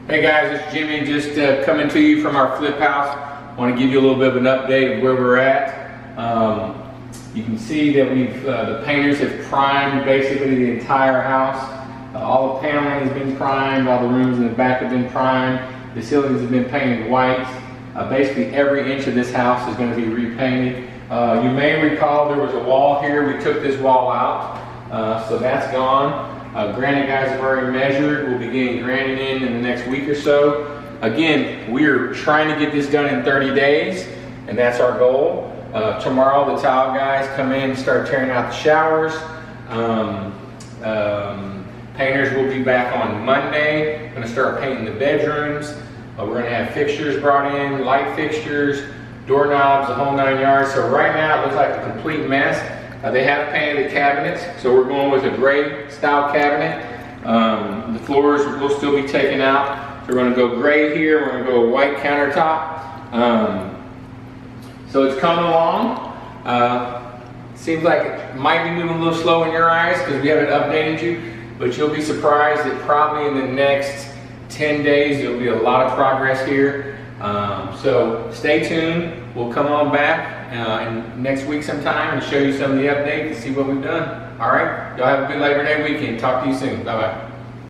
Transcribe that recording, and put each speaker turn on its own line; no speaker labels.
Hey guys, it's Jimmy, just coming to you from our flip house. I want to give you a little bit of an update of where we're at. You can see that the painters have primed basically the entire house. All the paneling has been primed, all the rooms in the back have been primed, the ceilings have been painted white. Basically every inch of this house is going to be repainted. You may recall there was a wall here. We took this wall out, so that's gone. Granite guys have already measured. We'll be getting granite in the next week or so. Again, we're trying to get this done in 30 days, and that's our goal. Tomorrow the tile guys come in and start tearing out the showers. Painters will be back on Monday. Going to start painting the bedrooms. We're going to have fixtures brought in, light fixtures, doorknobs, the whole 9 yards. So right now it looks like a complete mess. They have painted the cabinets, so we're going with a gray style cabinet. The floors will still be taken out. So we're going to go gray here. We're going to go white countertop. So it's coming along. Seems like it might be moving a little slow in your eyes because we haven't updated you, but you'll be surprised that probably in the next 10 days there'll be a lot of progress here. So stay tuned. We'll come on back in next week sometime and show you some of the updates and see what we've done. All right? Y'all have a good Labor Day weekend. Talk to you soon. Bye-bye.